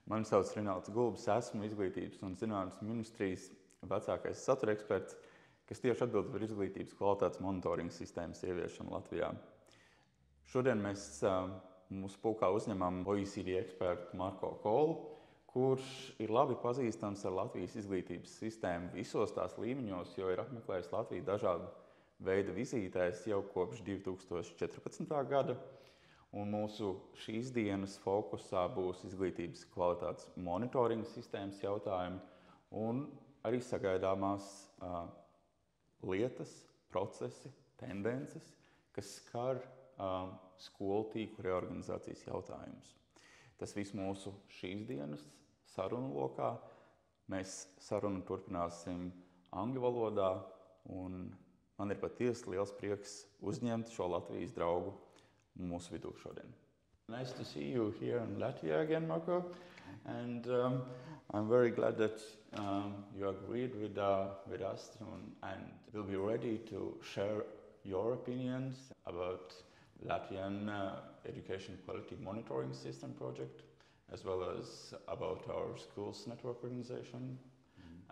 Mani sauc Rinalds Gulbis, esmu Izglītības un zinātnes ministrijas vecākais satura eksperts, kas tieši atbild par izglītības kvalitātes monitoringa sistēmas ieviešanu Latvijā. Šodien mēs mūsu pulkā uzņemam OECD ekspertu Marko Kolu, kurš ir labi pazīstams ar Latvijas izglītības sistēmu visos tās līmeņos, jo ir apmeklējis Latviju dažādu veidu vizītēs jau kopš 2014. gada. Un mūsu šīs dienas fokusā būs izglītības kvalitātes monitoringa sistēmas jautājumi un arī sagaidāmās lietas, procesi, tendences, kas skar skolu tīklu reorganizācijas jautājumus. Tas viss mūsu šīs dienas sarunu lokā. Mēs sarunu turpināsim angļu valodā, un man ir patiesi liels prieks uzņemt šo Latvijas draugu mūsu vidū šodien. Nice to see you here in Latvia again, Marko. And I'm very glad that you agreed with us and will be ready to share your opinions about Latvian education quality monitoring system project, as well as about our schools network organization.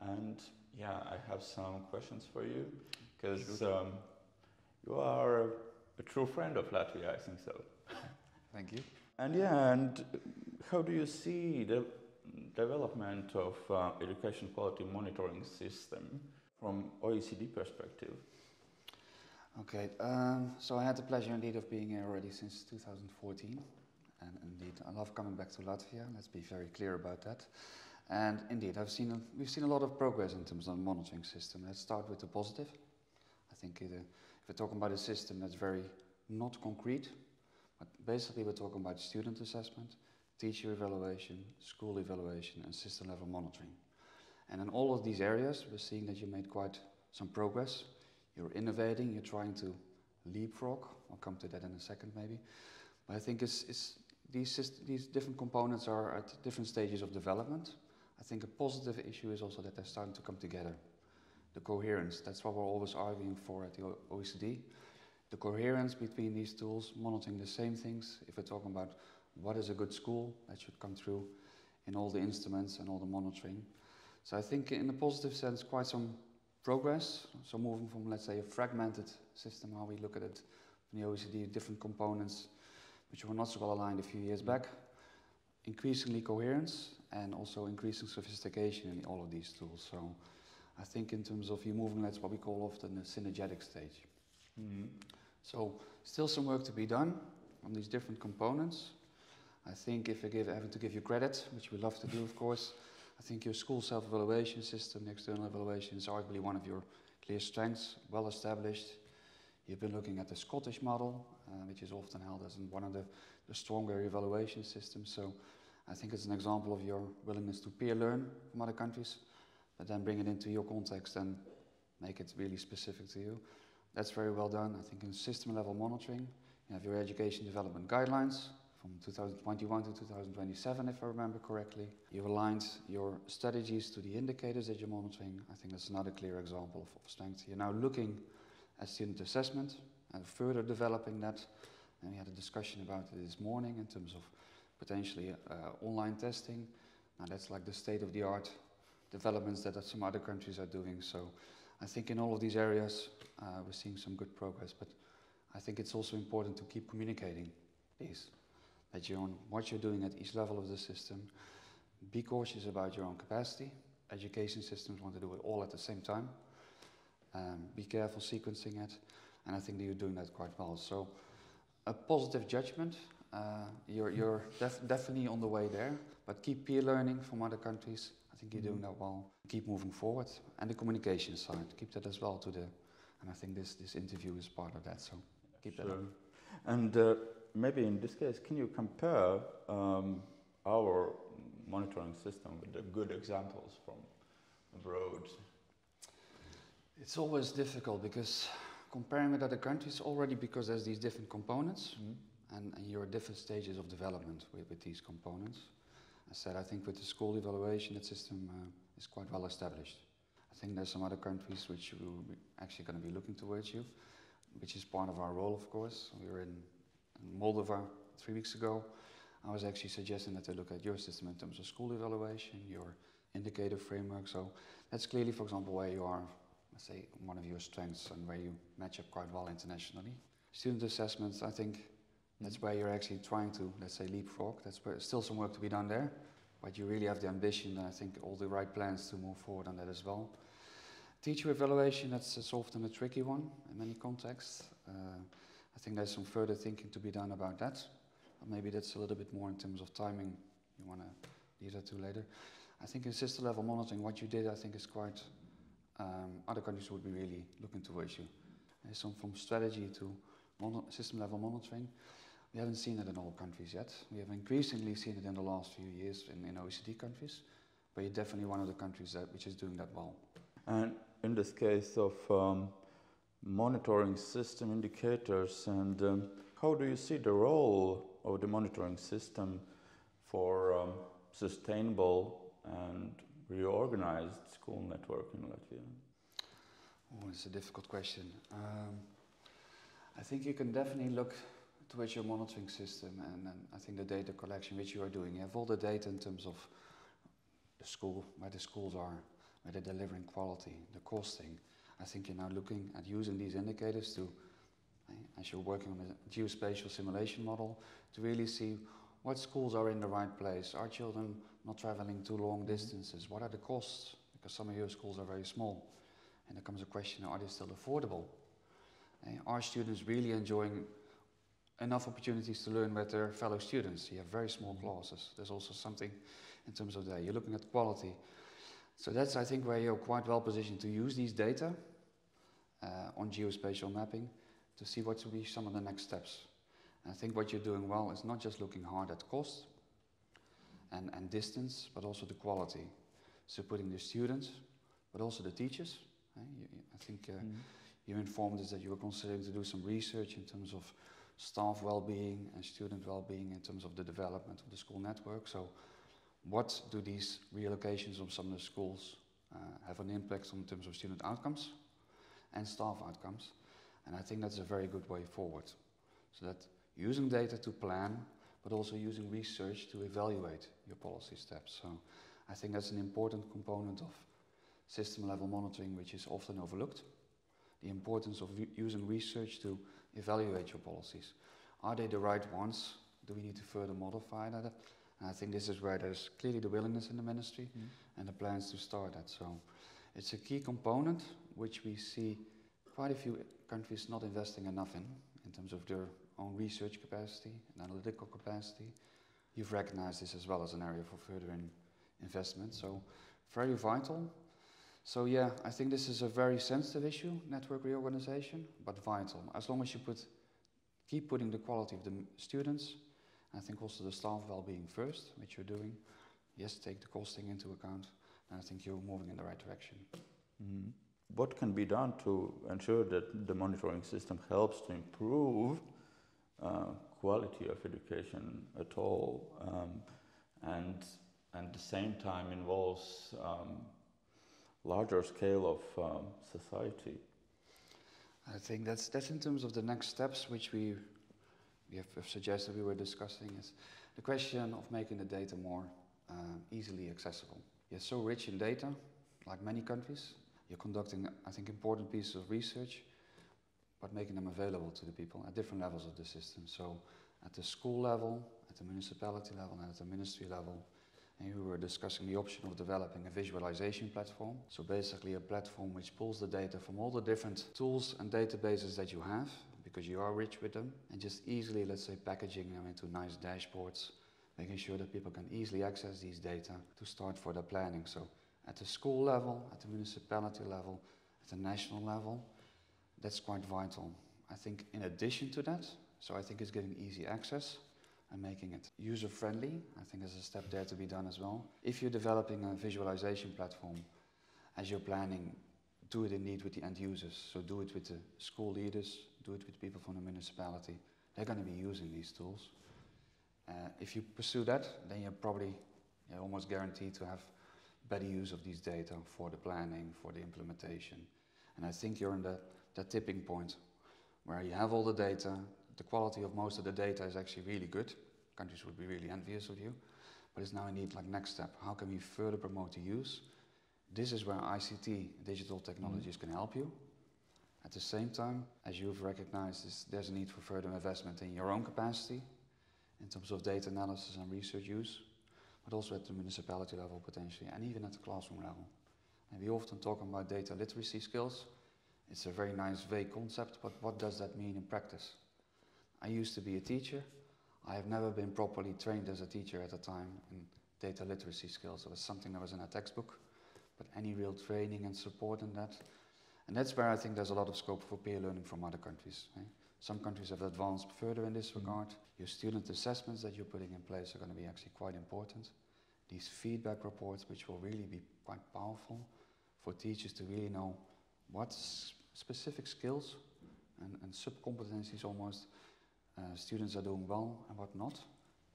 And yeah, I have some questions for you, because you are a true friend of Latvia, I think so. Thank you. And how do you see the development of education quality monitoring system from OECD perspective? Okay, so I had the pleasure indeed of being here already since 2014. And indeed, I love coming back to Latvia. Let's be very clear about that. And indeed, we've seen a lot of progress in terms of the monitoring system. Let's start with the positive. I think if we're talking about a system that's very not concrete, but basically we're talking about student assessment, teacher evaluation, school evaluation, and system level monitoring. And in all of these areas, we're seeing that you made quite some progress. You're innovating, you're trying to leapfrog. I'll come to that in a second maybe. But I think these different components are at different stages of development. I think a positive issue is also that they're starting to come together. The coherence, that's what we're always arguing for at the OECD. The coherence between these tools, monitoring the same things. If we're talking about what is a good school, that should come through in all the instruments and all the monitoring. So I think in a positive sense, quite some progress. So moving from, let's say, a fragmented system, how we look at it from the OECD, different components, which were not so well aligned a few years back. Increasingly coherence and also increasing sophistication in all of these tools. So I think in terms of you moving, that's what we call often a synergetic stage. Mm-hmm. So still some work to be done on these different components. I think if having to give you credit, which we love to do, of course, I think your school self-evaluation system, the external evaluation, is arguably one of your clear strengths, well established. You've been looking at the Scottish model, which is often held as one of the stronger evaluation systems. So I think it's an example of your willingness to peer learn from other countries, but then bring it into your context and make it really specific to you. That's very well done. I think in system level monitoring, you have your education development guidelines from 2021 to 2027, if I remember correctly. You've aligned your strategies to the indicators that you're monitoring. I think that's another clear example of strength. You're now looking at student assessment and further developing that. And we had a discussion about it this morning in terms of potentially online testing. Now that's like the state-of-the-art developments that some other countries are doing. So I think in all of these areas we're seeing some good progress, but I think it's also important to keep communicating these, that you're on what you're doing at each level of the system. Be cautious about your own capacity. Education systems want to do it all at the same time. Be careful sequencing it, and I think that you're doing that quite well. So a positive judgment, you're definitely on the way there, but keep peer learning from other countries. I think you're doing that well. Keep moving forward. And the communication side, keep that as well and I think this interview is part of that, so keep that up. And maybe in this case, can you compare our monitoring system with the good examples from abroad? It's always difficult because comparing with other countries already, because there's these different components and you're at different stages of development with these components. I said, I think with the school evaluation, that system is quite well established. I think there's some other countries which we're actually going to be looking towards you, which is part of our role, of course. We were in Moldova 3 weeks ago. I was actually suggesting that they look at your system in terms of school evaluation, your indicator framework. So that's clearly, for example, where you are, let's say, one of your strengths and where you match up quite well internationally. Student assessments, I think that's where you're actually trying to, let's say, leapfrog. That's where still some work to be done there, but you really have the ambition and I think all the right plans to move forward on that as well. Teacher evaluation, that's often a tricky one in many contexts. I think there's some further thinking to be done about that. Maybe that's a little bit more in terms of timing you want to leave that to later. I think in system level monitoring, what you did, I think is quite, other countries would be really looking towards you. So from strategy to system level monitoring, we haven't seen it in all countries yet. We have increasingly seen it in the last few years in OECD countries, but you're definitely one of the countries which is doing that well. And in this case of monitoring system indicators, and how do you see the role of the monitoring system for sustainable and reorganized school network in Latvia? Oh, it's a difficult question. I think you can definitely look towards your monitoring system and I think the data collection which you are doing. You have all the data in terms of the school, where the schools are, where they're delivering quality, the costing. I think you're now looking at using these indicators to, as you're working on a geospatial simulation model, to really see what schools are in the right place. Are children not traveling too long distances? What are the costs? Because some of your schools are very small. And there comes a question, are they still affordable? Are students really enjoying enough opportunities to learn with their fellow students? You have very small classes. There's also something in terms of that. You're looking at quality. So that's, I think, where you're quite well positioned to use these data on geospatial mapping to see what will be some of the next steps. And I think what you're doing well is not just looking hard at cost and distance, but also the quality. So putting the students, but also the teachers. I think you informed us that you were considering to do some research in terms of staff well-being and student well-being in terms of the development of the school network. So what do these reallocations of some of the schools have an impact on in terms of student outcomes and staff outcomes? And I think that's a very good way forward. So that using data to plan, but also using research to evaluate your policy steps. So I think that's an important component of system level monitoring, which is often overlooked. The importance of using research to evaluate your policies. Are they the right ones? Do we need to further modify that? And I think this is where there's clearly the willingness in the ministry and the plans to start that. So it's a key component which we see quite a few countries not investing enough in terms of their own research capacity and analytical capacity. You've recognized this as well as an area for further investment. So very vital. So yeah, I think this is a very sensitive issue, network reorganization, but vital. As long as you keep putting the quality of the students, I think also the staff well-being first, which you're doing. Yes, take the costing into account, and I think you're moving in the right direction. Mm-hmm. What can be done to ensure that the monitoring system helps to improve quality of education at all, and at the same time involves larger scale of society? I think that's in terms of the next steps which we have suggested we were discussing, is the question of making the data more easily accessible. You're so rich in data, like many countries. You're conducting, I think, important pieces of research, but making them available to the people at different levels of the system. So at the school level, at the municipality level, and at the ministry level. And we were discussing the option of developing a visualization platform. So basically a platform which pulls the data from all the different tools and databases that you have, because you are rich with them, and just easily, let's say, packaging them into nice dashboards, making sure that people can easily access these data to start for their planning. So at the school level, at the municipality level, at the national level, that's quite vital. I think in addition to that, so I think it's getting easy access and making it user-friendly. I think there's a step there to be done as well. If you're developing a visualization platform, as you're planning, do it indeed with the end users. So do it with the school leaders, do it with people from the municipality. They're going to be using these tools. If you pursue that, then you're almost guaranteed to have better use of these data for the planning, for the implementation. And I think you're in that tipping point where you have all the data. The quality of most of the data is actually really good. countries would be really envious of you. But it's now indeed like next step. How can we further promote the use? This is where ICT, digital technologies, can help you. At the same time, as you've recognized, there's a need for further investment in your own capacity in terms of data analysis and research use, but also at the municipality level potentially, and even at the classroom level. And we often talk about data literacy skills. It's a very nice vague concept, but what does that mean in practice? I used to be a teacher. I have never been properly trained as a teacher at the time in data literacy skills. It was something that was in a textbook, but any real training and support in that. And that's where I think there's a lot of scope for peer learning from other countries. Some countries have advanced further in this regard. Your student assessments that you're putting in place are going to be actually quite important. These feedback reports, which will really be quite powerful for teachers to really know what specific skills and sub-competencies almost students are doing well and what not,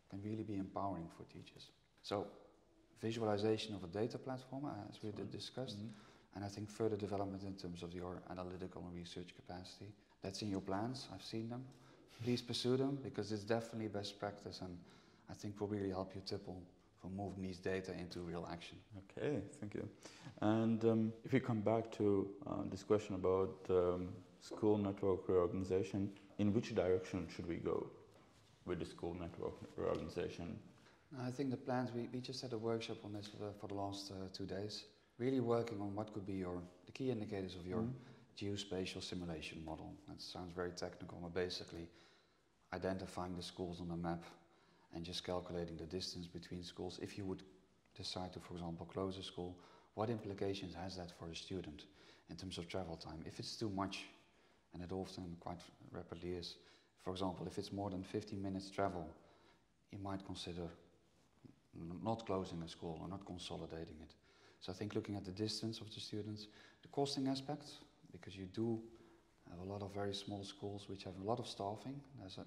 can really be empowering for teachers. So, visualization of a data platform, as we discussed, and I think further development in terms of your analytical and research capacity. That's in your plans, I've seen them. Please pursue them, because it's definitely best practice, and I think will really help you tipple for moving these data into real action. Okay, thank you. And if we come back to this question about school network reorganization, in which direction should we go with the school network reorganization? I think the plans, we just had a workshop on this for the last 2 days, really working on what could be the key indicators of your geospatial simulation model. That sounds very technical, but basically identifying the schools on the map and just calculating the distance between schools. If you would decide to, for example, close a school, what implications has that for a student in terms of travel time? If it's too much, and it often quite rapidly is, for example, if it's more than 15 minutes travel, you might consider not closing a school or not consolidating it. So I think looking at the distance of the students, the costing aspects, because you do have a lot of very small schools which have a lot of staffing,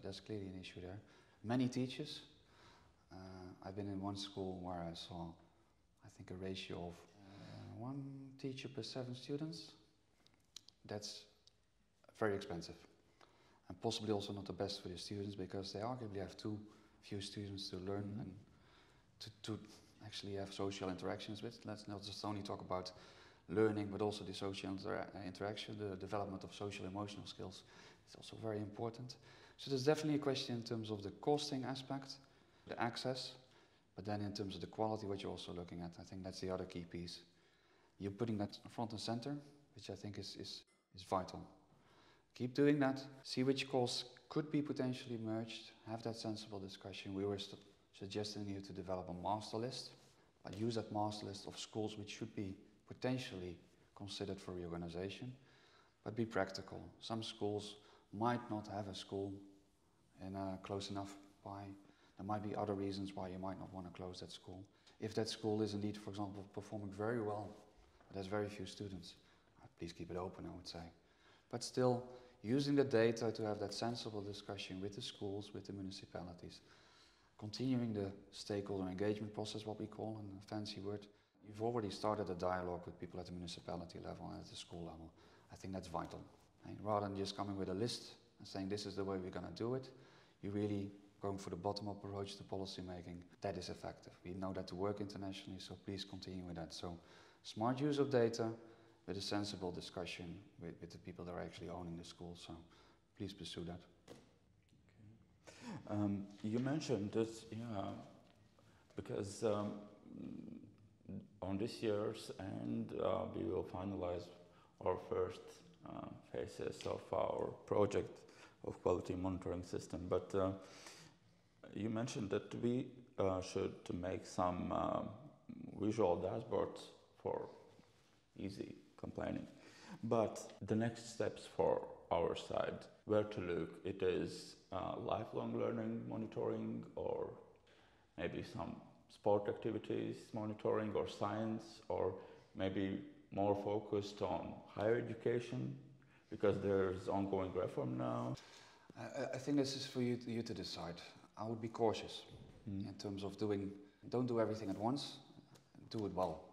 there's clearly an issue there. Many teachers. I've been in one school where I saw, I think, a ratio of 1 teacher per 7 students. That's very expensive, and possibly also not the best for the students, because they arguably have too few students to learn and to actually have social interactions with. Let's not just only talk about learning, but also the social interaction, the development of social emotional skills. It's also very important. So there's definitely a question in terms of the costing aspect, the access, but then in terms of the quality, what you're also looking at, I think that's the other key piece. You're putting that front and center, which I think is vital. Keep doing that, see which course could be potentially merged, have that sensible discussion. We were suggesting you to develop a master list, but use that master list of schools which should be potentially considered for reorganization, but be practical. Some schools might not have a school close enough by. There might be other reasons why you might not want to close that school. If that school is indeed, for example, performing very well, but there's very few students, please keep it open, I would say. But still, using the data to have that sensible discussion with the schools, with the municipalities, continuing the stakeholder engagement process, what we call in a fancy word. You've already started a dialogue with people at the municipality level and at the school level. I think that's vital. And rather than just coming with a list and saying this is the way we're going to do it, you're really going for the bottom-up approach to policy making. That is effective. We know that to work internationally, so please continue with that. So smart use of data with a sensible discussion with the people that are actually owning the school. So please pursue that. Okay. You mentioned this, because on this year's end, we will finalize our first phases of our project of quality monitoring system. But you mentioned that we should make some visual dashboards for easy complaining. But the next steps for our side, where to look? It is lifelong learning monitoring, or maybe some sport activities monitoring, or science, or maybe more focused on higher education, because there's ongoing reform now. I think this is for you to decide. I would be cautious in terms of don't do everything at once, do it well.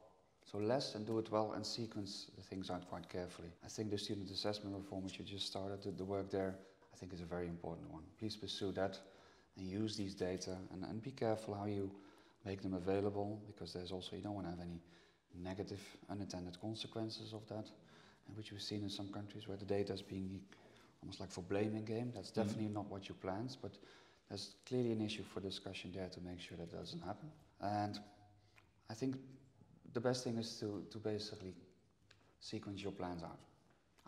So less and do it well, and sequence the things out quite carefully. I think the student assessment reform, which you just started, the work there, I think is a very important one. Please pursue that and use these data, and be careful how you make them available, because there's also, you don't want to have any negative unintended consequences of that, and which we've seen in some countries where the data is being almost like for blaming game. That's definitely not what you planned, but there's clearly an issue for discussion there to make sure that doesn't happen. And I think the best thing is to basically sequence your plans out.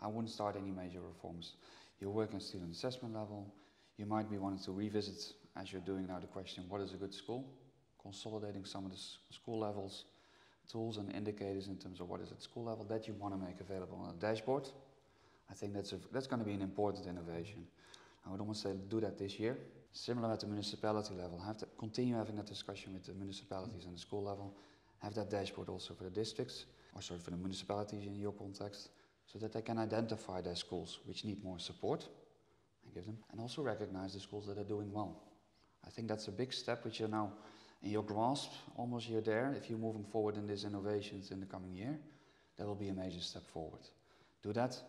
I wouldn't start any major reforms. You're working at student assessment level. You might be wanting to revisit, as you're doing now, the question, what is a good school? Consolidating some of the school levels, tools and indicators in terms of what is at school level that you want to make available on a dashboard. I think that's going to be an important innovation. I would almost say do that this year. Similar at the municipality level, continue having that discussion with the municipalities and the school level. Have that dashboard also for the districts, or sorry, for the municipalities in your context, so that they can identify their schools which need more support and give them, and also recognize the schools that are doing well. I think that's a big step which you're now in your grasp, almost you're there. If you're moving forward in these innovations in the coming year, that will be a major step forward. Do that,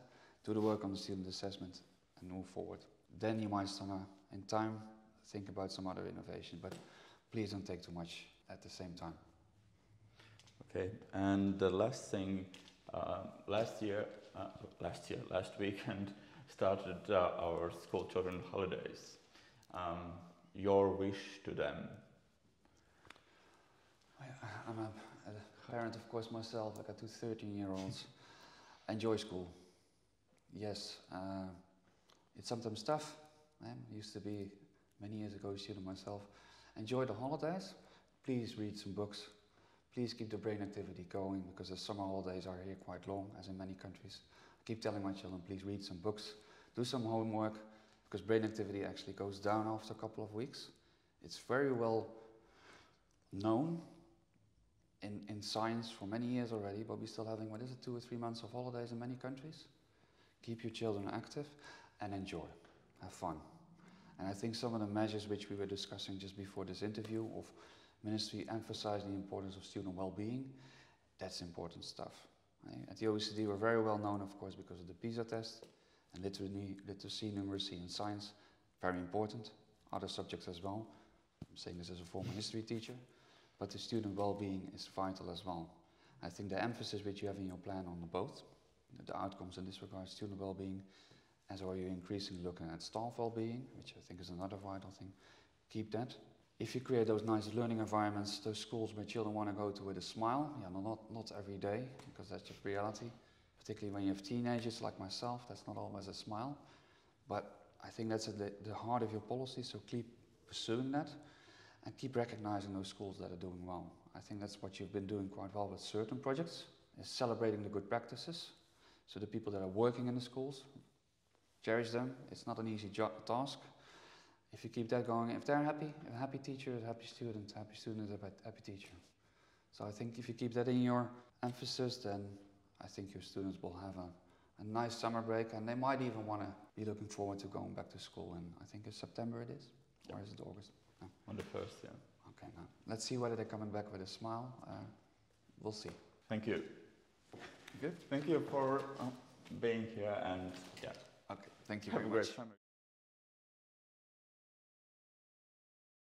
do the work on the student assessment and move forward. Then you might in time think about some other innovation, but please don't take too much at the same time. Okay, and the last thing, last weekend started our school children holidays. Your wish to them? I'm a parent, of course, myself. I got two 13-year-olds. Enjoy school. Yes, it's sometimes tough. Used to be many years ago a student myself. Enjoy the holidays. Please read some books. Please keep the brain activity going, because the summer holidays are here quite long, as in many countries. I keep telling my children, please read some books, do some homework, because brain activity actually goes down after a couple of weeks. It's very well known in science for many years already, but we're still having, 2 or 3 months of holidays in many countries. Keep your children active and enjoy, have fun. And I think some of the measures which we were discussing just before this interview of Ministry emphasizing the importance of student well-being, that's important stuff. Right? At the OECD we're very well known, of course, because of the PISA test, and literacy, numeracy and science, very important. Other subjects as well. I'm saying this as a former history teacher, but the student well-being is vital as well. I think the emphasis which you have in your plan on both, the outcomes in this regard, student well-being, as are you increasingly looking at staff well-being, which I think is another vital thing. Keep that. If you create those nice learning environments, those schools where children want to go to with a smile, not every day, because that's just reality, particularly when you have teenagers like myself, that's not always a smile, but I think that's at the heart of your policy, so keep pursuing that, and keep recognizing those schools that are doing well. I think that's what you've been doing quite well with certain projects, is celebrating the good practices, so the people that are working in the schools, cherish them. It's not an easy task. If you keep that going, if they're happy, a happy teacher is a happy student is a happy teacher. So I think if you keep that in your emphasis, then I think your students will have a nice summer break, and they might even want to be looking forward to going back to school in, I think it's September it is, or is it August? No. On the 1st, yeah. Okay, now let's see whether they're coming back with a smile. We'll see. Thank you. Good? Thank you for being here, and yeah. Okay, thank you very much.